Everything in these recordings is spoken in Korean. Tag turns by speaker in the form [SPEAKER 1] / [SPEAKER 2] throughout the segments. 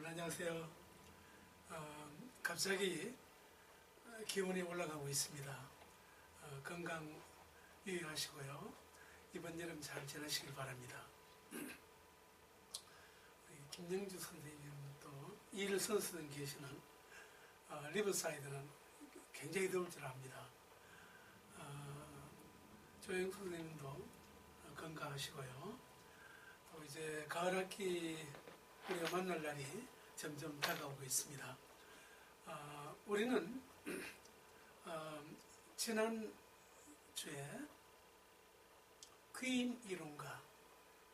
[SPEAKER 1] 여러분 안녕하세요. 갑자기 기온이 올라가고 있습니다. 건강 유의하시고요. 이번 여름 잘 지나시길 바랍니다. 우리 김영주 선생님 또 이일 선수들 계시는 리버사이드는 굉장히 더울 줄 압니다. 조영 선생님도 건강하시고요. 또 이제 가을 학기 우리가 만날 날이 점점 다가오고 있습니다. 우리는 지난 주에 귀인 이론과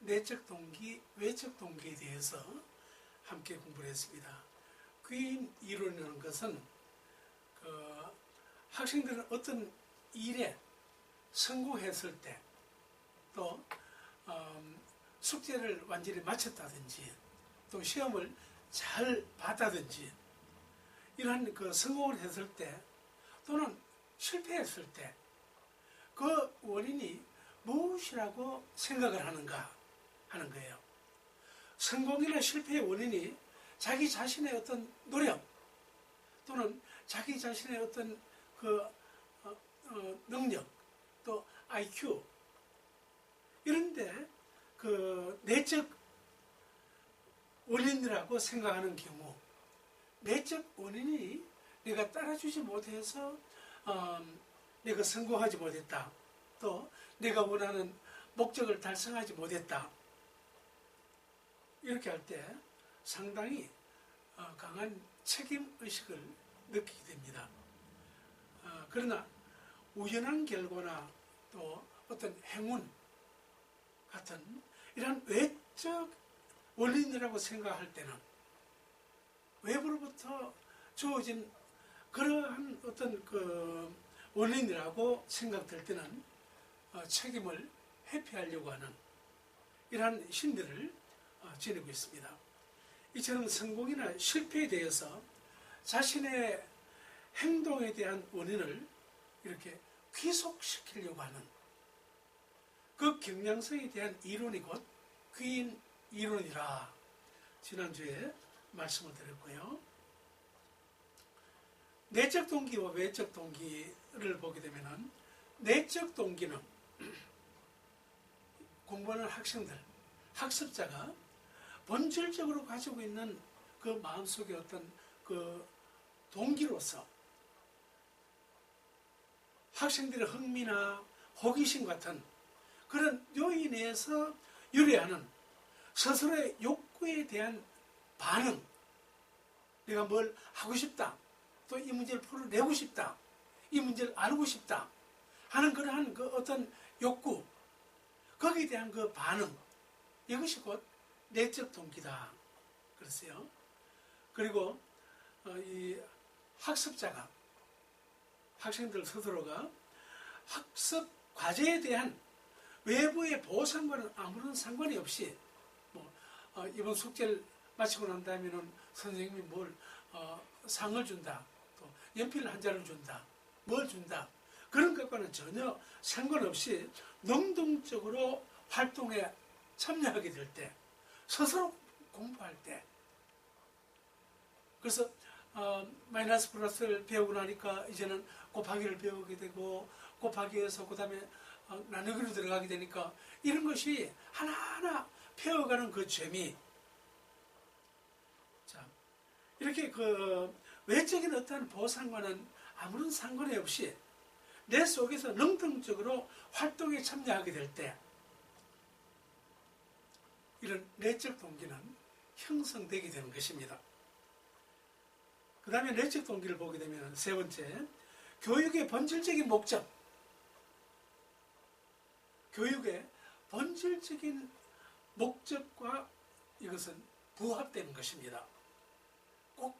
[SPEAKER 1] 내적 동기, 외적 동기에 대해서 함께 공부를 했습니다. 귀인 이론이라는 것은 학생들은 어떤 일에 성공했을 때 또 숙제를 완전히 마쳤다든지 또 시험을 잘 봤다든지 이러한 성공을 했을 때 또는 실패했을 때 그 원인이 무엇이라고 생각을 하는가 하는 거예요. 성공이나 실패의 원인이 자기 자신의 어떤 노력 또는 자기 자신의 어떤 능력 또 IQ 이런데 내적 원인이라고 생각하는 경우 내적 원인이 내가 따라주지 못해서 내가 성공하지 못했다. 또 내가 원하는 목적을 달성하지 못했다. 이렇게 할 때 상당히 강한 책임의식을 느끼게 됩니다. 그러나 우연한 결과나 또 어떤 행운 같은 이런 외적 원인이라고 생각할 때는 외부로부터 주어진 그러한 어떤 원인이라고 생각될 때는 책임을 회피하려고 하는 이러한 심리를 지니고 있습니다. 이처럼 성공이나 실패에 대해서 자신의 행동에 대한 원인을 이렇게 귀속시키려고 하는 그 경향성에 대한 이론이 곧 귀인 이론이라 지난주에 말씀을 드렸고요. 내적 동기와 외적 동기를 보게 되면 내적 동기는 공부하는 학생들, 학습자가 본질적으로 가지고 있는 그 마음속의 어떤 동기로서 학생들의 흥미나 호기심 같은 그런 요인에서 유래하는 스스로의 욕구에 대한 반응, 내가 뭘 하고 싶다, 또 이 문제를 풀어내고 싶다, 이 문제를 알고 싶다 하는 그러한 어떤 욕구, 거기에 대한 반응, 이것이 곧 내적 동기다 그랬어요. 그리고 이 학습자가, 학생들 스스로가 학습 과제에 대한 외부의 보상과는 아무런 상관이 없이 이번 숙제를 마치고 난 다음에는 선생님이 상을 준다, 또 연필을 한 자를 준다, 뭘 준다, 그런 것과는 전혀 상관없이 능동적으로 활동에 참여하게 될 때, 스스로 공부할 때, 그래서 마이너스 플러스를 배우고 나니까 이제는 곱하기를 배우게 되고 곱하기에서 그 다음에 나누기로 들어가게 되니까 이런 것이 하나하나 배워가는 그 재미. 자, 이렇게 외적인 어떠한 보상과는 아무런 상관이 없이 내 속에서 능동적으로 활동에 참여하게 될 때 이런 내적 동기는 형성되게 되는 것입니다. 그 다음에 내적 동기를 보게 되면 세 번째, 교육의 본질적인 목적. 교육의 본질적인 목적과 이것은 부합되는 것입니다. 꼭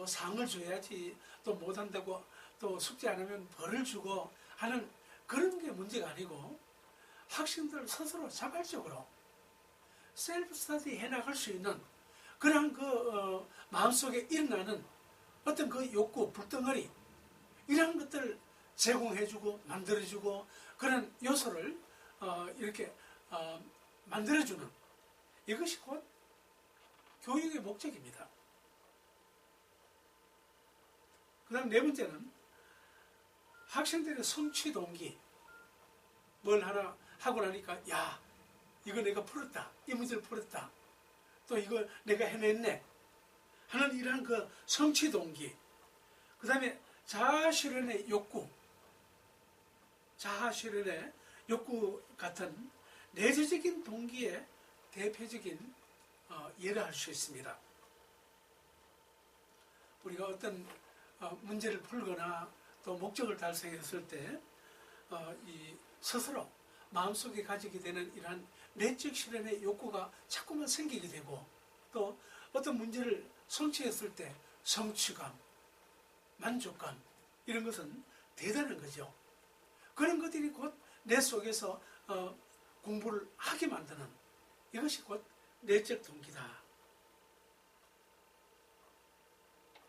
[SPEAKER 1] 상을 줘야지 또 못한다고 또 숙제 안 하면 벌을 주고 하는 그런 게 문제가 아니고 학생들 스스로 자발적으로 셀프 스터디 해나갈 수 있는 그런 마음속에 일어나는 어떤 욕구, 불덩어리 이런 것들을 제공해주고 만들어주고 그런 요소를 이렇게 만들어주는 이것이 곧 교육의 목적입니다. 그 다음 네 번째는 학생들의 성취 동기. 뭘 하나 하고 나니까 야, 이거 내가 풀었다. 이 문제를 풀었다. 또 이거 내가 해냈네. 하는 이러한 그 성취 동기. 그 다음에 자아 실현의 욕구. 자아 실현의 욕구 같은 내재적인 동기의 대표적인 예를 할 수 있습니다. 우리가 어떤 문제를 풀거나 또 목적을 달성했을 때 이 스스로 마음속에 가지게 되는 이러한 내적 실현의 욕구가 자꾸만 생기게 되고 또 어떤 문제를 성취했을 때 성취감, 만족감 이런 것은 대단한 거죠. 그런 것들이 곧 내 속에서 공부를 하게 만드는 이것이 곧 내적 동기다.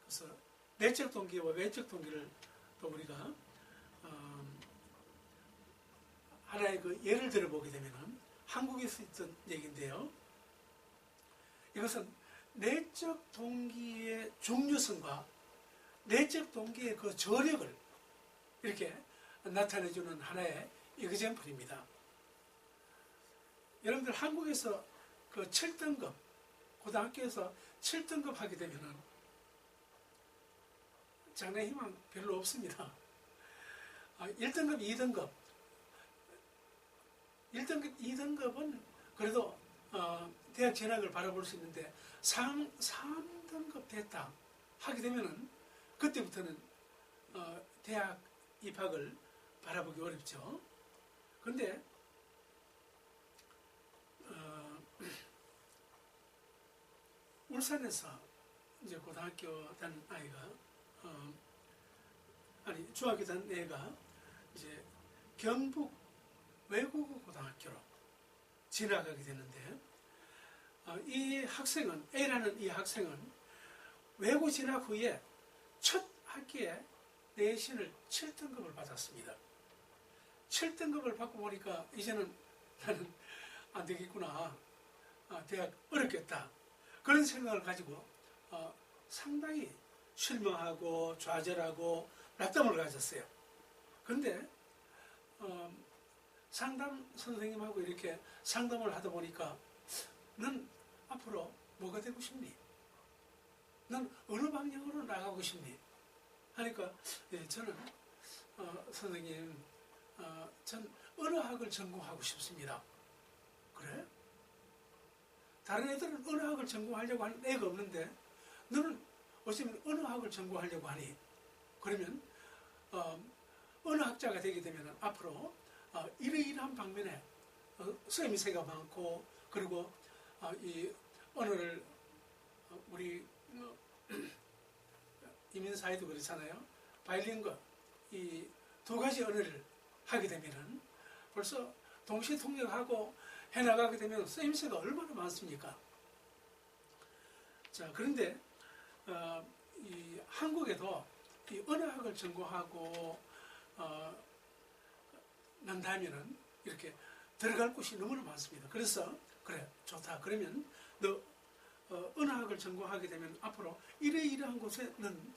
[SPEAKER 1] 그래서 내적 동기와 외적 동기를 또 우리가 하나의 그 예를 들어보게 되면은 한국에서 있던 얘기인데요. 이것은 내적 동기의 중요성과 내적 동기의 그 저력을 이렇게 나타내주는 하나의 이그젬플입니다. 여러분들 한국에서 그 7등급, 고등학교에서 7등급 하게 되면은 장래 희망 별로 없습니다. 1등급, 2등급, 1등급, 2등급은 그래도 대학 진학을 바라볼 수 있는데 3등급 됐다 하게 되면은 그때부터는 대학 입학을 바라보기 어렵죠. 그런데 울산에서 이제 고등학교 다닌 아이가 중학교 다닌 애가 이제 경북 외국어 고등학교로 진학하게 되는데 이 학생은 A라는 이 학생은 외고 진학 후에 첫 학기에 내신을 7등급을 받았습니다. 7등급을 받고 보니까 이제는 나는 안 되겠구나. 대학 어렵겠다. 그런 생각을 가지고 상당히 실망하고 좌절하고 낙담을 가졌어요. 그런데 상담 선생님하고 이렇게 상담을 하다 보니까 넌 앞으로 뭐가 되고 싶니? 넌 어느 방향으로 나가고 싶니? 하니까 예, 저는 선생님 전 언어학을 전공하고 싶습니다. 그래? 다른 애들은 언어학을 전공하려고 하는 애가 없는데 너는 어쩌면 언어학을 전공하려고 하니? 그러면 언어학자가 되게 되면 앞으로 이러이러한 방면에 쓰임새가 많고 그리고 이 언어를 우리 이민사회도 그렇잖아요. 바이링거 이 두 가지 언어를 하게 되면은 벌써 동시 통역하고 해나가게 되면 쓰임새가 얼마나 많습니까? 자, 그런데 이 한국에도 이 언어학을 전공하고 난다면은 이렇게 들어갈 곳이 너무나 많습니다. 그래서 그래 좋다. 그러면 너 언어학을 전공하게 되면 앞으로 이러이러한 곳에는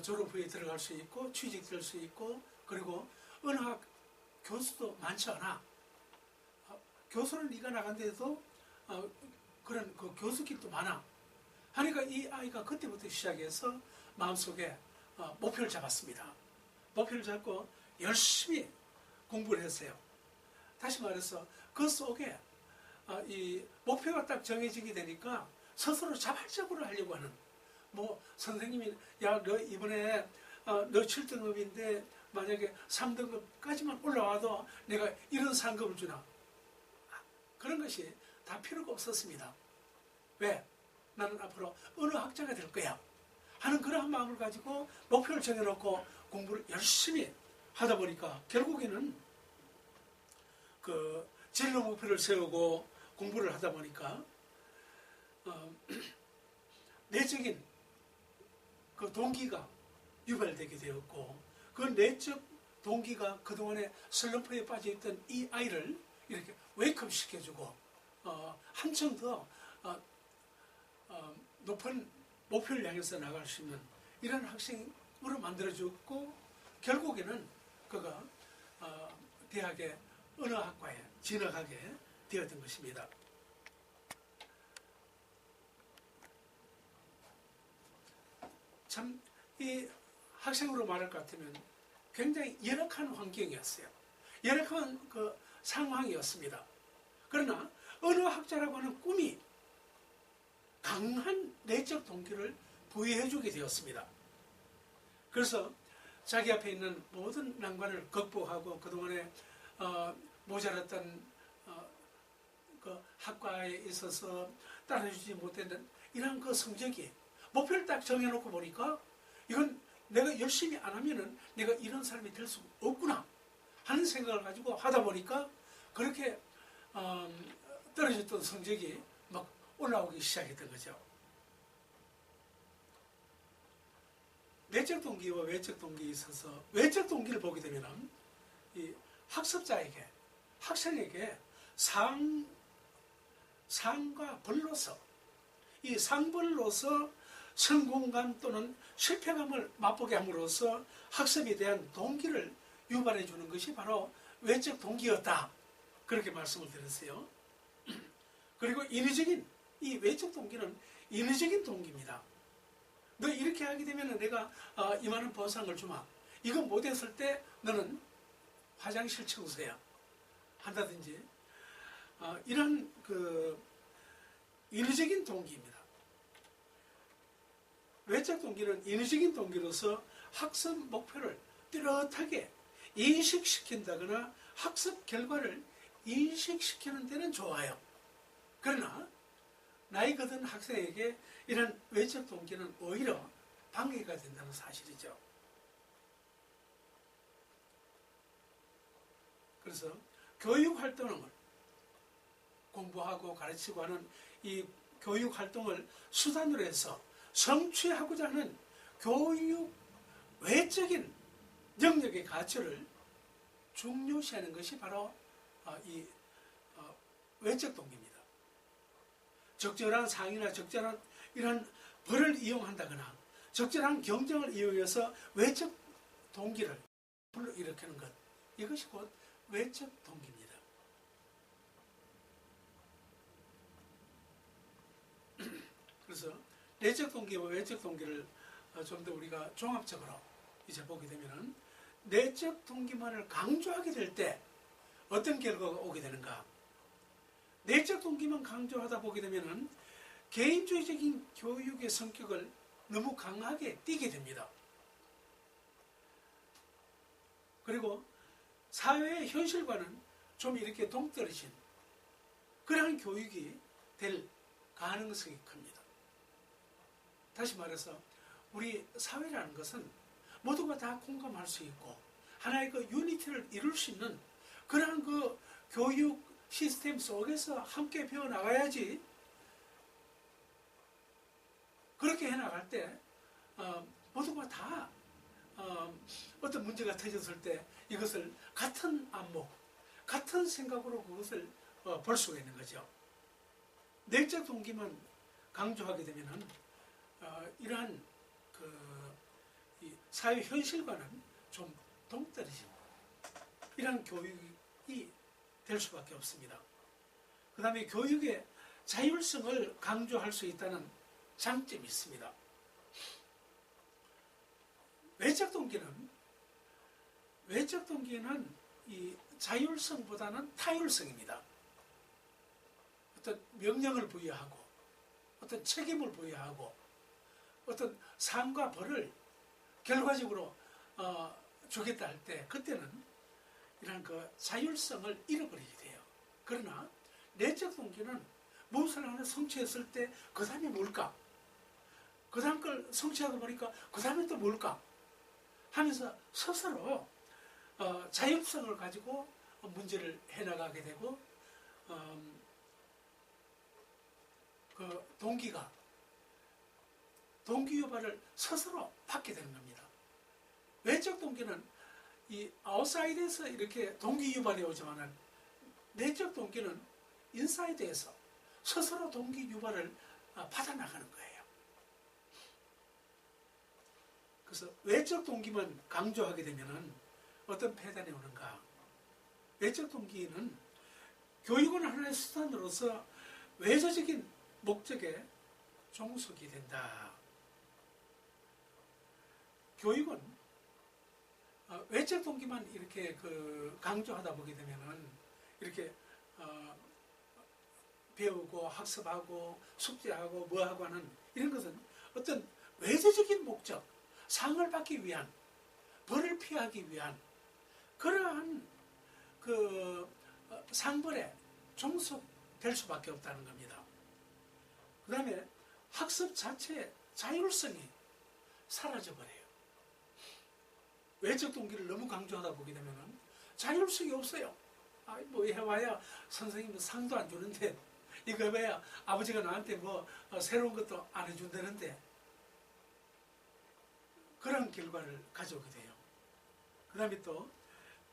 [SPEAKER 1] 졸업 후에 들어갈 수 있고 취직될 수 있고 그리고 언어학 교수도 많지 않아. 교수는 네가 나간데도 그런 그 교수길도 많아. 하니까 이 아이가 그때부터 시작해서 마음속에 목표를 잡았습니다. 목표를 잡고 열심히 공부를 했어요. 다시 말해서 그 속에 이 목표가 딱 정해지게 되니까 스스로 자발적으로 하려고 하는 뭐 선생님이 야 너 이번에 너 7등급인데 만약에 3등급까지만 올라와도 내가 이런 상급을 주나 그런 것이 다 필요가 없었습니다. 왜? 나는 앞으로 언어학자가 될 거야 하는 그러한 마음을 가지고 목표를 정해놓고 공부를 열심히 하다 보니까 결국에는 그 진로 목표를 세우고 공부를 하다 보니까 내적인 그 동기가 유발되게 되었고 그 내적 동기가 그동안에 슬럼프에 빠져있던 이 아이를 이렇게 웨이크업 시켜주고 한층 더 높은 목표를 향해서 나갈 수 있는 이런 학생으로 만들어줬고, 결국에는 그가 대학의 언어학과에 진학하게 되었던 것입니다. 참 이 학생으로 말할 것 같으면 굉장히 열악한 환경이었어요. 열악한 그 상황이었습니다. 그러나 언어학자라고 하는 꿈이 강한 내적 동기를 부여해주게 되었습니다. 그래서 자기 앞에 있는 모든 난관을 극복하고 그동안에 모자랐던 그 학과에 있어서 따라주지 못했던 이런 그 성적이 목표를 딱 정해놓고 보니까 이건 내가 열심히 안 하면은 내가 이런 사람이 될 수 없구나 하는 생각을 가지고 하다 보니까 그렇게 떨어졌던 성적이 막 올라오기 시작했던 거죠. 내적 동기와 외적 동기에 있어서 외적 동기를 보게 되면 이 학습자에게, 학생에게 상과 벌로서, 이 상벌로서 성공감 또는 실패감을 맛보게 함으로써 학습에 대한 동기를 유발해 주는 것이 바로 외적 동기였다. 그렇게 말씀을 드렸어요. 그리고 인위적인, 이 외적 동기는 인위적인 동기입니다. 너 이렇게 하게 되면 내가 이만한 보상을 주마. 이거 못했을 때 너는 화장실 청소야 한다든지 이런 그 인위적인 동기입니다. 외적 동기는 인위적인 동기로서 학습 목표를 뚜렷하게 인식시킨다거나 학습 결과를 인식시키는 데는 좋아요. 그러나 나이가 든 학생에게 이런 외적 동기는 오히려 방해가 된다는 사실이죠. 그래서 교육 활동을 공부하고 가르치고 하는 이 교육 활동을 수단으로 해서 성취하고자 하는 교육 외적인 영역의 가치를 중요시하는 것이 바로 이 외적 동기입니다. 적절한 상이나 적절한 이런 벌을 이용한다거나 적절한 경쟁을 이용해서 외적 동기를 불러일으키는 것, 이것이 곧 외적 동기입니다. 그래서 내적 동기와 외적 동기를 좀 더 우리가 종합적으로 이제 보게 되면은 내적 동기만을 강조하게 될 때 어떤 결과가 오게 되는가? 내적 동기만 강조하다 보게 되면은 개인주의적인 교육의 성격을 너무 강하게 띠게 됩니다. 그리고 사회의 현실과는 좀 이렇게 동떨어진 그러한 교육이 될 가능성이 큽니다. 다시 말해서 우리 사회라는 것은 모두가 다 공감할 수 있고 하나의 그 유니티를 이룰 수 있는 그러한 그 교육 시스템 속에서 함께 배워나가야지. 그렇게 해나갈 때 모두가 다 어떤 문제가 터졌을 때 이것을 같은 안목, 같은 생각으로 그것을 볼 수가 있는 거죠. 내적 동기만 강조하게 되면은 이러한 이 사회 현실과는 좀 동떨어진 이러한 교육이 될 수밖에 없습니다. 그 다음에 교육의 자율성을 강조할 수 있다는 장점이 있습니다. 외적 동기는 이 자율성보다는 타율성입니다. 어떤 명령을 부여하고 어떤 책임을 부여하고 어떤 상과 벌을 결과적으로 주겠다 할 때 그때는 이런 그 자율성을 잃어버리게 돼요. 그러나 내적 동기는 무엇을 하나 성취했을 때 그 다음에 뭘까? 그 다음 걸 성취하다 보니까 그 다음에 또 뭘까? 하면서 스스로 자율성을 가지고 문제를 해나가게 되고 그 동기 유발을 스스로 받게 되는 겁니다. 외적 동기는 이 아웃사이드에서 이렇게 동기 유발이 오지만은 내적 동기는 인사이드에서 스스로 동기 유발을 받아나가는 거예요. 그래서 외적 동기만 강조하게 되면은 어떤 폐단이 오는가? 외적 동기는 교육은 하나의 수단으로서 외적인 목적에 종속이 된다. 교육은 외적 동기만 이렇게 강조하다 보게 되면은 이렇게 배우고 학습하고 숙제하고 뭐하고 하는 이런 것은 어떤 외적인 목적, 상을 받기 위한, 벌을 피하기 위한 그러한 상벌에 종속될 수밖에 없다는 겁니다. 그 다음에 학습 자체의 자율성이 사라져버려요. 외적 동기를 너무 강조하다 보게 되면 자율성이 없어요. 뭐 해봐야 선생님은 상도 안 주는데, 이거 해봐야 아버지가 나한테 뭐 새로운 것도 안 해준다는데, 그런 결과를 가져오게 돼요. 그 다음에 또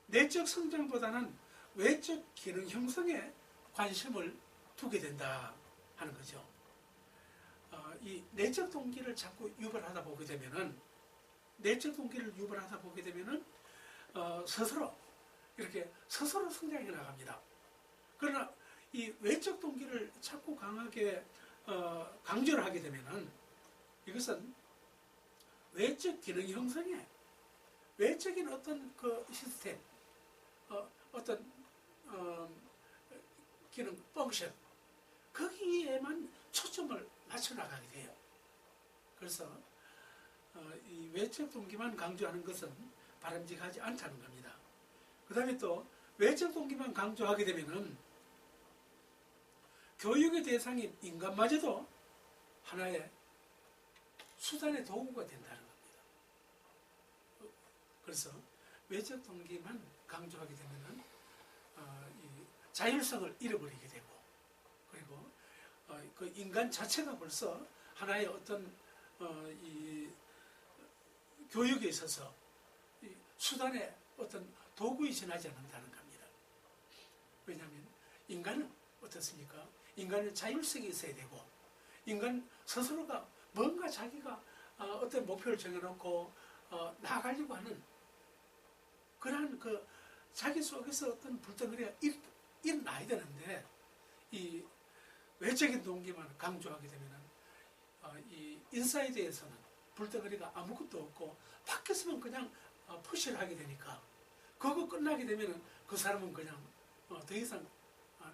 [SPEAKER 1] 내적 성장보다는 외적 기능 형성에 관심을 두게 된다 하는 거죠. 이 내적 동기를 자꾸 유발하다 보게 되면은, 내적 동기를 유발하다 보게 되면은 스스로 이렇게 스스로 성장해 나갑니다. 그러나 이 외적 동기를 자꾸 강하게 강조를 하게 되면은 이것은 외적 기능 형성에, 외적인 어떤 시스템, 어떤 기능, 펑션, 거기에만 초점을 맞춰 나가게 돼요. 그래서 이 외적 동기만 강조하는 것은 바람직하지 않다는 겁니다. 그 다음에 또 외적 동기만 강조하게 되면은 교육의 대상인 인간마저도 하나의 수단의 도구가 된다는 겁니다. 그래서 외적 동기만 강조하게 되면은 이 자율성을 잃어버리게 되고, 그리고 그 인간 자체가 벌써 하나의 어떤 이 교육에 있어서 이 수단의 어떤 도구에 지나지 않는다는 겁니다. 왜냐하면 인간은 어떻습니까? 인간은 자율성이 있어야 되고, 인간 스스로가 뭔가 자기가 어떤 목표를 정해놓고 나아가려고 하는 그러한 자기 속에서 어떤 불덩어리가 일어나야 되는데, 이 외적인 동기만 강조하게 되면은 이 인사이드에서는 불덩어리가 아무것도 없고 밖에서만 그냥 푸시를 하게 되니까, 그거 끝나게 되면은 그 사람은 그냥 더 이상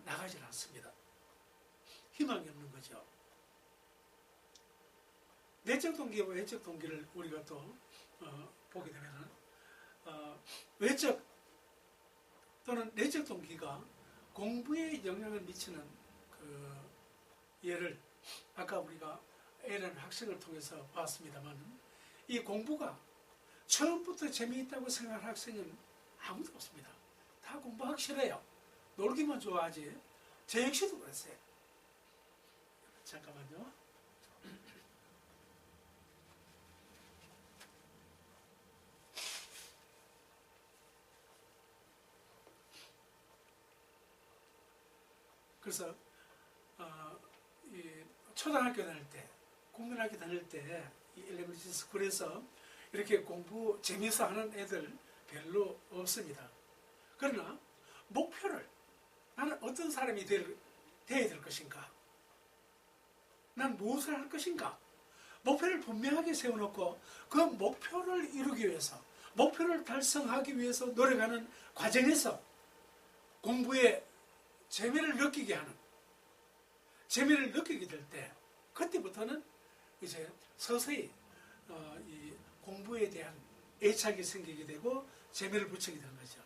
[SPEAKER 1] 나가질 않습니다. 희망이 없는 거죠. 내적 동기와 외적 동기를 우리가 또 보게 되면은 외적 또는 내적 동기가 공부에 영향을 미치는 예를 아까 우리가 A라는 학생을 통해서 봤습니다만, 이 공부가 처음부터 재미있다고 생각하는 학생은 아무도 없습니다. 다 공부하기 싫어요. 놀기만 좋아하지. 저 역시도 그랬어요. 잠깐만요. 그래서 이 초등학교 다닐 때, 국민학교 다닐 때 이 엘레멘터리 스쿨에서 이렇게 공부 재미있어 하는 애들 별로 없습니다. 그러나 목표를, 나는 어떤 사람이 되어야 될 것인가, 난 무엇을 할 것인가, 목표를 분명하게 세워놓고 그 목표를 이루기 위해서, 목표를 달성하기 위해서 노력하는 과정에서 공부에 재미를 느끼게 하는, 재미를 느끼게 될 때, 그때부터는 이제 서서히 이 공부에 대한 애착이 생기게 되고 재미를 붙이게 되는 거죠.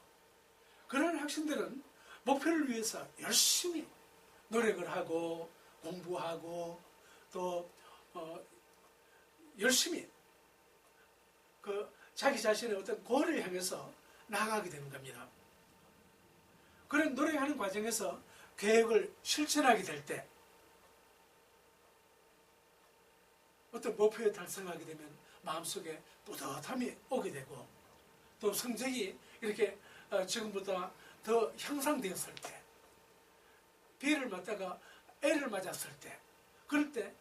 [SPEAKER 1] 그런 학생들은 목표를 위해서 열심히 노력을 하고 공부하고 또 열심히 자기 자신의 어떤 고를 향해서 나아가게 되는 겁니다. 그런 노력하는 과정에서 계획을 실천하게 될 때, 어떤 목표에 달성하게 되면 마음속에 뿌듯함이 오게 되고, 또 성적이 이렇게 지금보다 더 향상되었을 때, B를 맞다가 A를 맞았을 때, 그럴 때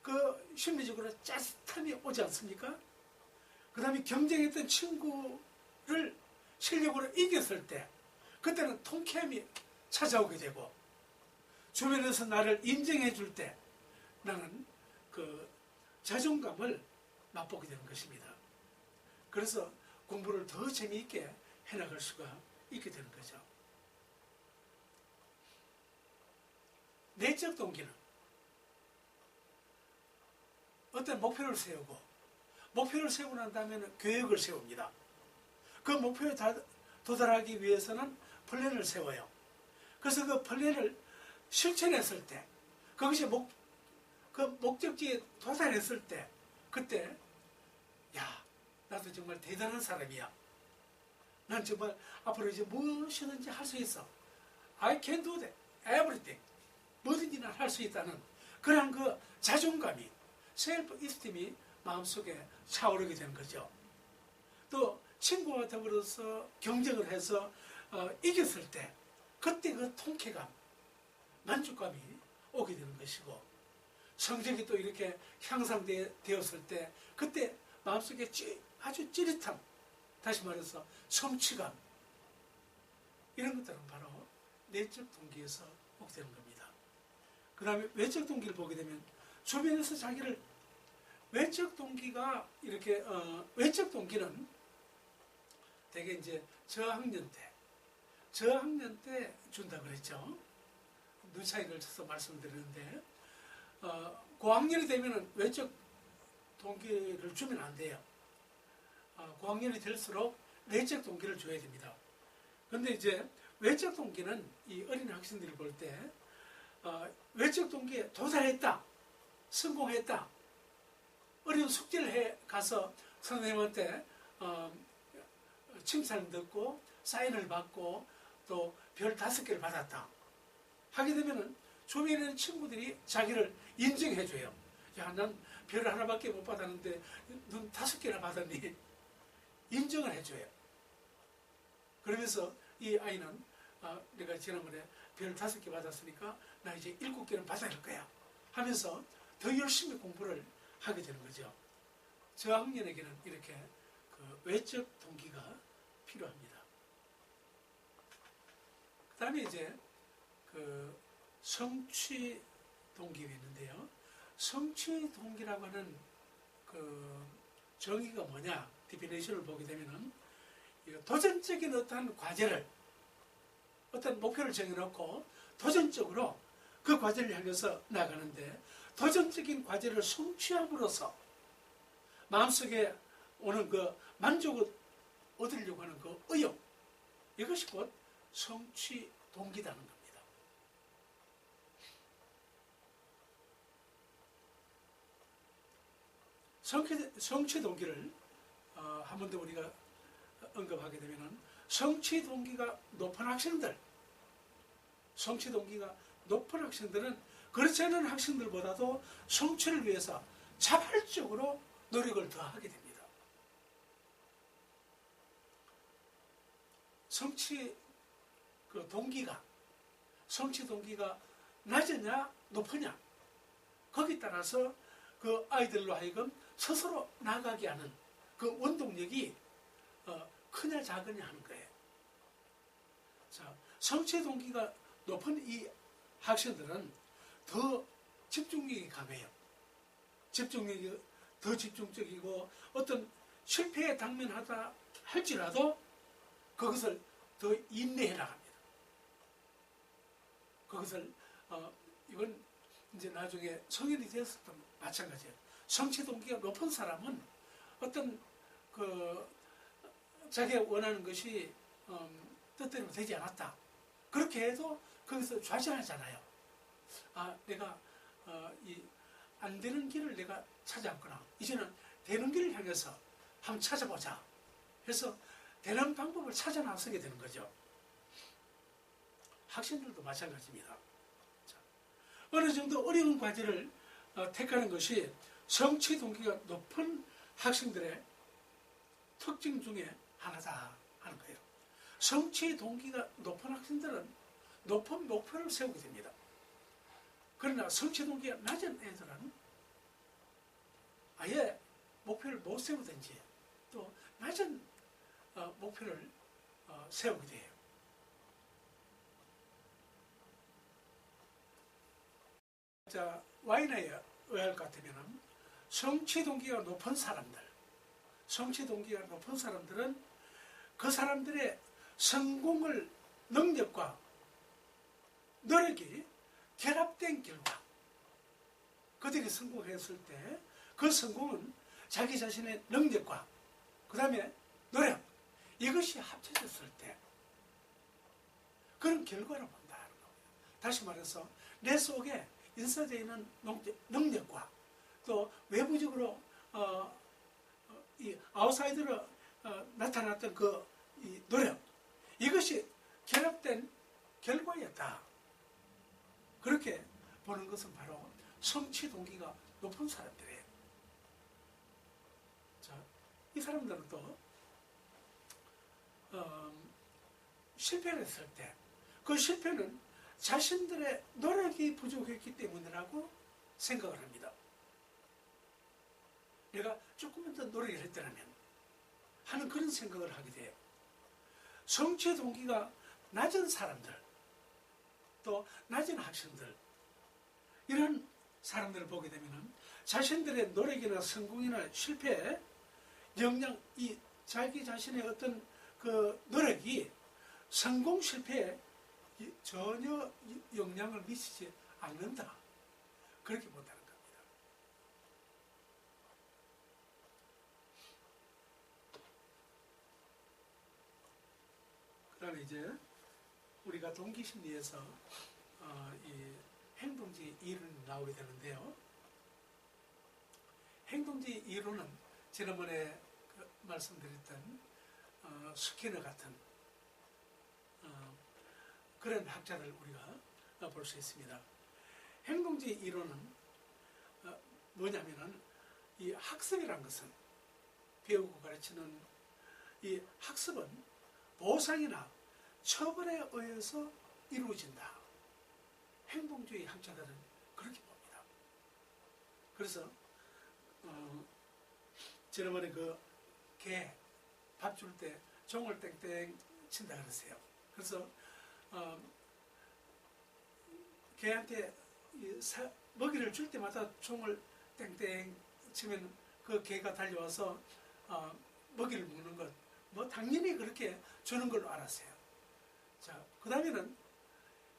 [SPEAKER 1] 그 심리적으로 짜릿함이 오지 않습니까? 그 다음에 경쟁했던 친구를 실력으로 이겼을 때 그때는 통쾌함이 찾아오게 되고 주변에서 나를 인정해 줄 때 나는 그 자존감을 맛보게 되는 것입니다. 그래서 공부를 더 재미있게 해나갈 수가 있게 되는 거죠. 내적 동기는 어떤 목표를 세우고 목표를 세우고 난 다음에는 계획을 세웁니다. 그 목표에 도달하기 위해서는 플랜을 세워요. 그래서 그 플랜을 실천했을 때 그것이 그 목적지에 도달했을 때 그때 야 나도 정말 대단한 사람이야. 난 정말 앞으로 이제 무엇이든지 할 수 있어. I can do that. everything. 뭐든지 난 할 수 있다는 그런 그 자존감이 셀프 이스팀이 마음속에 차오르게 되는 거죠. 또 친구와 더불어서 경쟁을 해서 이겼을 때 그때 그 통쾌감, 만족감이 오게 되는 것이고 성적이 또 이렇게 향상되었을 때 그때 마음속에 아주 찌릿함, 다시 말해서 성취감 이런 것들은 바로 내적 동기에서 오게 되는 겁니다. 그 다음에 외적 동기를 보게 되면 주변에서 자기를 외적 동기가 이렇게 외적 동기는 대개 이제 저학년 때 준다 그랬죠. 눈 차이를 쳐서 말씀드리는데 고학년이 되면은 외적 동기를 주면 안 돼요. 고학년이 될수록 내적 동기를 줘야 됩니다. 그런데 이제 외적 동기는 이 어린 학생들을 볼 때 외적 동기에 도달했다, 성공했다, 어려운 숙제를 해 가서 선생님한테 칭찬을 듣고 사인을 받고 또 별 5개를 받았다 하게 되면은 주변에 있는 친구들이 자기를 인정해줘요. 야, 난 별 하나밖에 못 받았는데 넌 5개나 받았니? 인정을 해줘요. 그러면서 이 아이는 내가 지난번에 별 5개 받았으니까 나 이제 7개는 받아야 할 거야 하면서 더 열심히 공부를 하게 되는 거죠. 저학년에게는 이렇게 그 외적 동기가 필요합니다. 그 다음에 이제 그 성취 동기가 있는데요. 성취 동기라고 하는 그 정의가 뭐냐, 디피니션을 보게 되면은 도전적인 어떤 과제를, 어떤 목표를 정해놓고 도전적으로 그 과제를 향해서 나가는데 도전적인 과제를 성취함으로써 마음속에 오는 그 만족을 얻으려고 하는 그 의욕, 이것이 곧 성취 동기라는 겁니다. 성취 동기를 한 번 더 우리가 언급하게 되면은 성취 동기가 높은 학생들, 성취 동기가 높은 학생들은 그렇지 않은 학생들보다도 성취를 위해서 자발적으로 노력을 더 하게 됩니다. 성취 동기가 낮으냐 높으냐 거기에 따라서 그 아이들로 하여금 스스로 나가게 하는 그 원동력이 크냐 작으냐 하는 거예요. 자, 성취 동기가 높은 이 학생들은 더 집중력이 강해요. 집중력이 더 집중적이고 어떤 실패에 당면하다 할지라도 그것을 더 인내해 나갑니다. 그것을 이건 이제 나중에 성인이 되었을 때 마찬가지예요. 성취 동기가 높은 사람은 어떤 자기가 원하는 것이 뜻대로 되지 않았다. 그렇게 해도 거기서 좌절하잖아요. 내가 안 되는 길을 내가 찾아왔구나. 이제는 되는 길을 향해서 한번 찾아보자. 그래서 되는 방법을 찾아 나서게 되는 거죠. 학생들도 마찬가지입니다. 자, 어느 정도 어려운 과제를 택하는 것이 성취 동기가 높은 학생들의 특징 중에 하나다 하는 거예요. 성취 동기가 높은 학생들은 높은 목표를 세우게 됩니다. 그러나 성취 동기가 낮은 애들은 아예 목표를 못 세우든지 또 낮은 목표를 세우게 돼요. 자, 와이너에 의할 것 같으면 성취 동기가 높은 사람들은 그 사람들의 성공을 능력과 노력이 결합된 결과, 그들이 성공했을 때 그 성공은 자기 자신의 능력과 그 다음에 노력, 이것이 합쳐졌을 때 그런 결과를 본다는 겁니다. 다시 말해서 내 속에 인사되어 있는 능력과 또 외부적으로 이 아웃사이드로 나타났던 이 노력, 이것이 결합된 결과였다. 그렇게 보는 것은 바로 성취 동기가 높은 사람들이에요. 자, 이 사람들은 또 실패를 했을 때 그 실패는 자신들의 노력이 부족했기 때문이라고 생각을 합니다. 내가 조금만 더 노력을 했더라면 하는 그런 생각을 하게 돼요. 성취 동기가 낮은 사람들, 또 낮은 학생들, 이런 사람들을 보게 되면 자신들의 노력이나 성공이나 실패에 이 자기 자신의 어떤 그 노력이 성공 실패에 전혀 영향을 미치지 않는다. 그렇게 본다는 겁니다. 그 다음에 이제 우리가 동기심리에서 이 행동주의 이론이 나오게 되는데요. 행동주의 이론은 지난번에 말씀드렸던 스키너 같은 그런 학자를 우리가 볼 수 있습니다. 행동주의 이론은 뭐냐면은 이 학습이란 것은, 배우고 가르치는 이 학습은 보상이나 처벌에 의해서 이루어진다. 행동주의 학자들은 그렇게 봅니다. 그래서 지난번에 개 밥 줄 때 종을 땡땡 친다 그러세요. 그래서 개한테 먹이를 줄 때마다 종을 땡땡 치면 그 개가 달려와서 먹이를 먹는 것, 뭐 당연히 그렇게 주는 걸로 알았어요. 자, 그 다음에는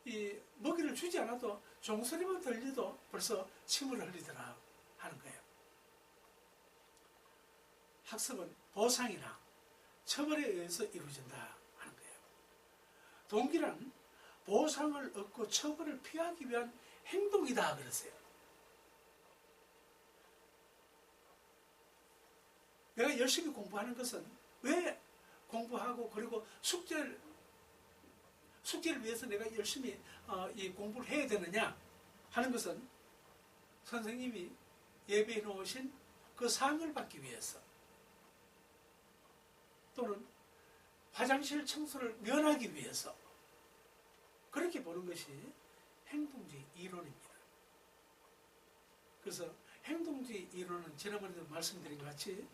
[SPEAKER 1] 이 먹이를 주지 않아도 종소리만 들려도 벌써 침을 흘리더라 하는 거예요. 학습은 보상이나 처벌에 의해서 이루어진다 하는 거예요. 동기란 보상을 얻고 처벌을 피하기 위한 행동이다 그랬어요. 내가 열심히 공부하는 것은 왜 공부하고 그리고 숙제를 위해서 내가 열심히 이 공부를 해야 되느냐 하는 것은 선생님이 예배해 놓으신 그 상을 받기 위해서, 또는 화장실 청소를 면하기 위해서, 그렇게 보는 것이 행동주의 이론입니다. 그래서 행동주의 이론은 지난번에도 말씀드린 것 같이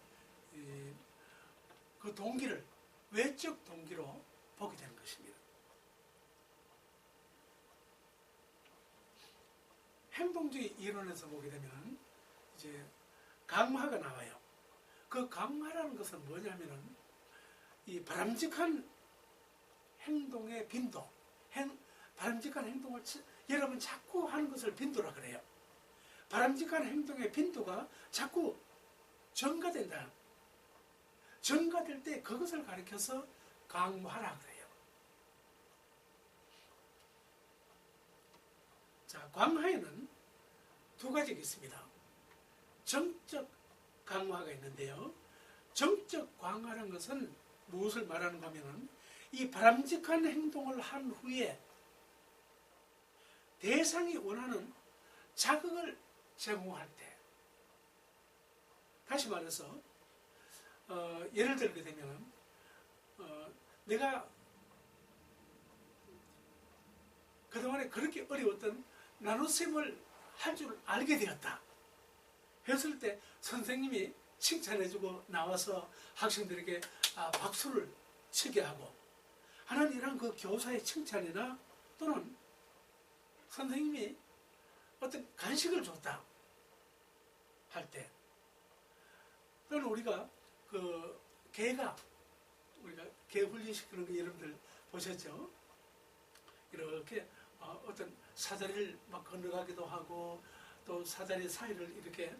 [SPEAKER 1] 그 동기를 외적 동기로 보게 되는 것입니다. 행동주의 이론에서 보게 되면 이제 강화가 나와요. 그 강화라는 것은 뭐냐면은 이 바람직한 행동의 빈도, 바람직한 행동을 여러분 자꾸 하는 것을 빈도라 그래요. 바람직한 행동의 빈도가 자꾸 증가된다. 증가될 때 그것을 가리켜서 강화라 그래요. 자, 강화에는 두 가지가 있습니다. 정적 강화가 있는데요. 정적 강화라는 것은 무엇을 말하는가 하면은 이 바람직한 행동을 한 후에 대상이 원하는 자극을 제공할 때, 다시 말해서 예를 들게 되면 내가 그동안에 그렇게 어려웠던 나눗셈을 할 줄 알게 되었다 했을 때 선생님이 칭찬해주고 나와서 학생들에게 박수를 치게 하고 하는 이런 그 교사의 칭찬이나 또는 선생님이 어떤 간식을 줬다 할 때 또는 우리가 그 개가 우리가 개 훈련시키는 거 여러분들 보셨죠? 이렇게 어떤 사다리를 막 건너가기도 하고 또 사다리 사이를 이렇게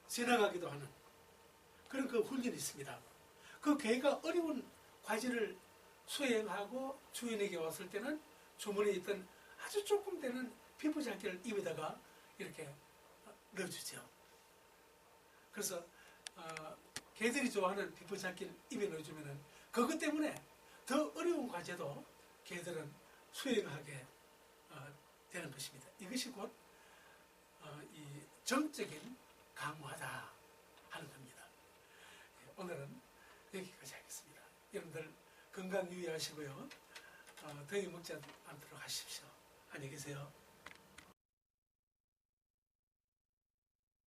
[SPEAKER 1] 지나가기도 하는 그런 그 훈련이 있습니다. 그 개가 어려운 과제를 수행하고 주인에게 왔을 때는 주머니에 있던 아주 조금 되는 피부장기를 입에다가 이렇게 넣어주죠. 그래서 개들이 좋아하는 피부장기를 입에 넣어주면은 그것 때문에 더 어려운 과제도 개들은 수행하게 되는 것입니다. 이것이 곧 이 정적인 강화다 하는 겁니다. 오늘은 여기까지 하겠습니다. 여러분들 건강 유의하시고요. 더위 먹지 않도록 하십시오. 안녕히 계세요.